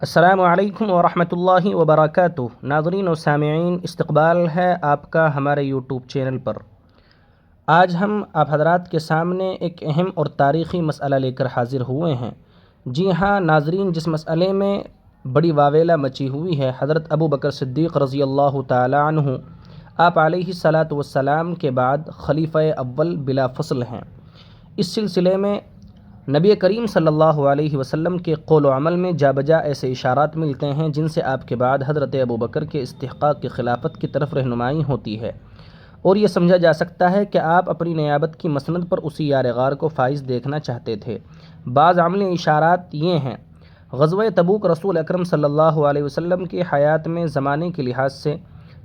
السلام علیکم ورحمۃ اللہ وبرکاتہ۔ ناظرین و سامعین، استقبال ہے آپ کا ہمارے یوٹیوب چینل پر۔ آج ہم آپ حضرات کے سامنے ایک اہم اور تاریخی مسئلہ لے کر حاضر ہوئے ہیں۔ جی ہاں ناظرین، جس مسئلے میں بڑی واویلا مچی ہوئی ہے، حضرت ابو بکر صدیق رضی اللہ تعالی عنہ آپ علیہ الصلاۃ والسلام کے بعد خلیفہ اول بلا فصل ہیں۔ اس سلسلے میں نبی کریم صلی اللہ علیہ وسلم کے قول و عمل میں جا بجا ایسے اشارات ملتے ہیں جن سے آپ کے بعد حضرت ابو بکر کے استحقاق کی خلافت کی طرف رہنمائی ہوتی ہے، اور یہ سمجھا جا سکتا ہے کہ آپ اپنی نیابت کی مسند پر اسی یار غار کو فائز دیکھنا چاہتے تھے۔ بعض عملی اشارات یہ ہیں: غزوہ تبوک رسول اکرم صلی اللہ علیہ وسلم کی حیات میں زمانے کے لحاظ سے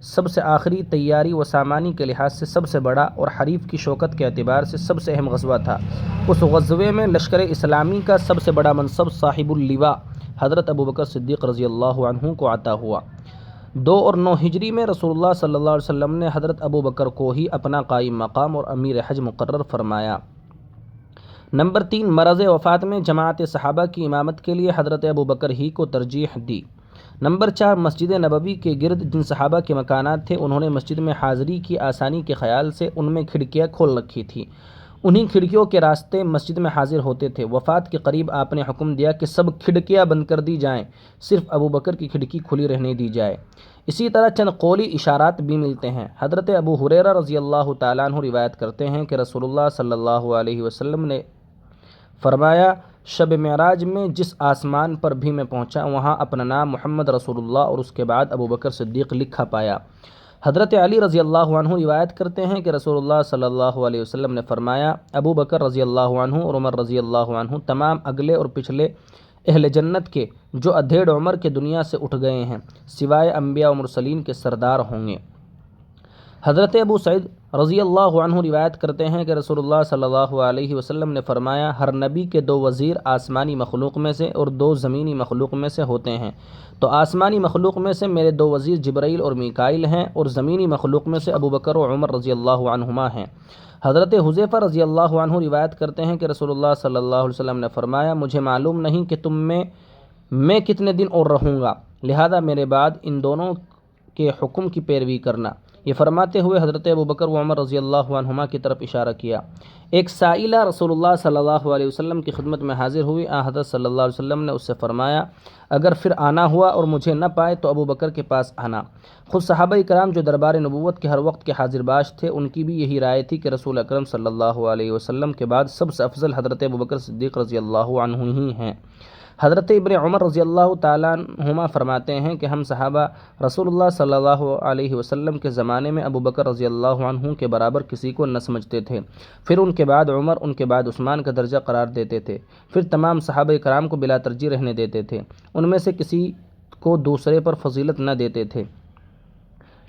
سب سے آخری، تیاری و سامانی کے لحاظ سے سب سے بڑا، اور حریف کی شوکت کے اعتبار سے سب سے اہم غزوہ تھا۔ اس غزوے میں لشکر اسلامی کا سب سے بڑا منصب صاحب اللواء حضرت ابو بکر صدیق رضی اللہ عنہ کو عطا ہوا۔ 2 اور 9 ہجری میں رسول اللہ صلی اللہ علیہ وسلم نے حضرت ابو بکر کو ہی اپنا قائم مقام اور امیر حج مقرر فرمایا۔ نمبر 3، مرض وفات میں جماعت صحابہ کی امامت کے لیے حضرت ابو بکر ہی کو ترجیح دی۔ نمبر 4، مسجد نبوی کے گرد جن صحابہ کے مکانات تھے، انہوں نے مسجد میں حاضری کی آسانی کے خیال سے ان میں کھڑکیاں کھول رکھی تھیں، انہی کھڑکیوں کے راستے مسجد میں حاضر ہوتے تھے۔ وفات کے قریب آپ نے حکم دیا کہ سب کھڑکیاں بند کر دی جائیں، صرف ابو بکر کی کھڑکی کھلی رہنے دی جائے۔ اسی طرح چند قولی اشارات بھی ملتے ہیں۔ حضرت ابو ہریرہ رضی اللہ تعالیٰ عنہ روایت کرتے ہیں کہ رسول اللہ صلی اللہ علیہ وسلم نے فرمایا، شب معراج میں جس آسمان پر بھی میں پہنچا، وہاں اپنا نام محمد رسول اللہ اور اس کے بعد ابو بکر صدیق لکھا پایا۔ حضرت علی رضی اللہ عنہ روایت کرتے ہیں کہ رسول اللہ صلی اللہ علیہ وسلم نے فرمایا، ابو بکر رضی اللہ عنہ اور عمر رضی اللہ عنہ تمام اگلے اور پچھلے اہل جنت کے جو ادھیڑ عمر کے دنیا سے اٹھ گئے ہیں، سوائے انبیاء و مرسلین کے سردار ہوں گے۔ حضرت ابو سعید رضی اللہ عنہ روایت کرتے ہیں کہ رسول اللہ صلی اللہ علیہ وسلم نے فرمایا، ہر نبی کے 2 وزیر آسمانی مخلوق میں سے اور 2 زمینی مخلوق میں سے ہوتے ہیں، تو آسمانی مخلوق میں سے میرے 2 وزیر جبرائیل اور میکائیل ہیں، اور زمینی مخلوق میں سے ابو بکر و عمر رضی اللہ عنہما ہیں۔ حضرت حذیفہ رضی اللہ عنہ روایت کرتے ہیں کہ رسول اللہ صلی اللہ علیہ وسلم نے فرمایا، مجھے معلوم نہیں کہ تم میں کتنے دن اور رہوں گا، لہذا میرے بعد ان دونوں کے حکم کی پیروی کرنا۔ یہ فرماتے ہوئے حضرت ابو بکر و عمر رضی اللہ عنہما کی طرف اشارہ کیا۔ ایک سائلہ رسول اللہ صلی اللہ علیہ وسلم کی خدمت میں حاضر ہوئی، حضرت صلی اللہ علیہ وسلم نے اس سے فرمایا، اگر پھر آنا ہوا اور مجھے نہ پائے تو ابو بکر کے پاس آنا۔ خود صحابہ کرام جو دربار نبوت کے ہر وقت کے حاضر باش تھے، ان کی بھی یہی رائے تھی کہ رسول اکرم صلی اللہ علیہ وسلم کے بعد سب سے افضل حضرت ابو بکر صدیق رضی اللہ عنہ ہی ہیں۔ حضرت ابن عمر رضی اللہ تعالیٰ عنہما فرماتے ہیں کہ ہم صحابہ رسول اللہ صلی اللہ علیہ وسلم کے زمانے میں ابو بکر رضی اللہ عنہ کے برابر کسی کو نہ سمجھتے تھے، پھر ان کے بعد عمر، ان کے بعد عثمان کا درجہ قرار دیتے تھے، پھر تمام صحابہ کرام کو بلا ترجیح رہنے دیتے تھے، ان میں سے کسی کو دوسرے پر فضیلت نہ دیتے تھے۔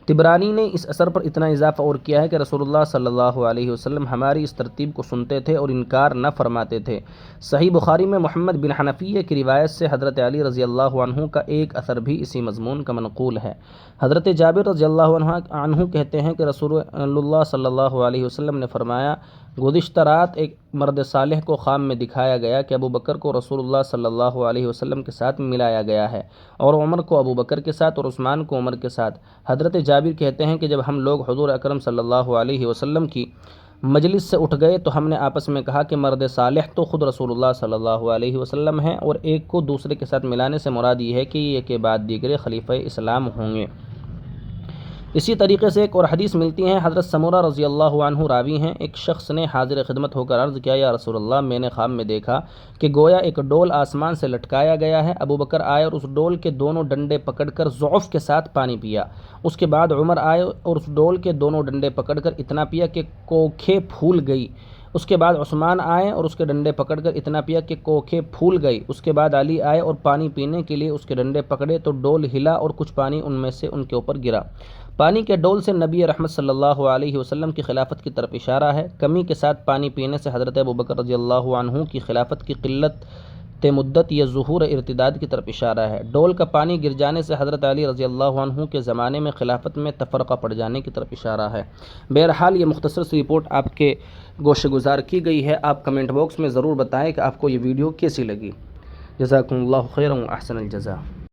طبرانی نے اس اثر پر اتنا اضافہ اور کیا ہے کہ رسول اللہ صلی اللہ علیہ وسلم ہماری اس ترتیب کو سنتے تھے اور انکار نہ فرماتے تھے۔ صحیح بخاری میں محمد بن حنفیہ کی روایت سے حضرت علی رضی اللہ عنہ کا ایک اثر بھی اسی مضمون کا منقول ہے۔ حضرت جابر رضی اللہ عنہ کہتے ہیں کہ رسول اللہ صلی اللہ علیہ وسلم نے فرمایا، گزشتہ رات ایک مرد صالح کو خواب میں دکھایا گیا کہ ابو بکر کو رسول اللہ صلی اللہ علیہ وسلم کے ساتھ ملایا گیا ہے، اور عمر کو ابو بکر کے ساتھ اور عثمان کو عمر کے ساتھ۔ حضرت جابر کہتے ہیں کہ جب ہم لوگ حضور اکرم صلی اللہ علیہ وسلم کی مجلس سے اٹھ گئے تو ہم نے آپس میں کہا کہ مرد صالح تو خود رسول اللہ صلی اللہ علیہ وسلم ہیں، اور ایک کو دوسرے کے ساتھ ملانے سے مراد یہ ہے کہ یہ کے بعد دیگر خلیفہ اسلام ہوں گے۔ اسی طریقے سے ایک اور حدیث ملتی ہے۔ حضرت سمورہ رضی اللہ عنہ راوی ہیں، ایک شخص نے حاضر خدمت ہو کر عرض کیا، یا رسول اللہ، میں نے خواب میں دیکھا کہ گویا ایک ڈول آسمان سے لٹکایا گیا ہے۔ ابو بکر آئے اور اس ڈول کے دونوں ڈنڈے پکڑ کر ضعف کے ساتھ پانی پیا۔ اس کے بعد عمر آئے اور اس ڈول کے دونوں ڈنڈے پکڑ کر اتنا پیا کہ کوکھیں پھول گئی۔ اس کے بعد عثمان آئے اور اس کے ڈنڈے پکڑ کر اتنا پیا کہ کوکھیں پھول گئی۔ اس کے بعد علی آئے اور پانی پینے کے لیے اس کے ڈنڈے پکڑے تو ڈول ہلا اور کچھ پانی ان میں سے ان کے اوپر گرا۔ پانی کے ڈول سے نبی رحمت صلی اللہ علیہ وسلم کی خلافت کی طرف اشارہ ہے۔ کمی کے ساتھ پانی پینے سے حضرت ابو بکر رضی اللہ عنہ کی خلافت کی قلت مدت یا ظہور ارتداد کی طرف اشارہ ہے۔ ڈول کا پانی گر جانے سے حضرت علی رضی اللہ عنہ کے زمانے میں خلافت میں تفرقہ پڑ جانے کی طرف اشارہ ہے۔ بہرحال یہ مختصر سی رپورٹ آپ کے گوشے گزار کی گئی ہے۔ آپ کمنٹ باکس میں ضرور بتائیں کہ آپ کو یہ ویڈیو کیسی لگی۔ جزاکم اللہ خیرا و احسن الجزا۔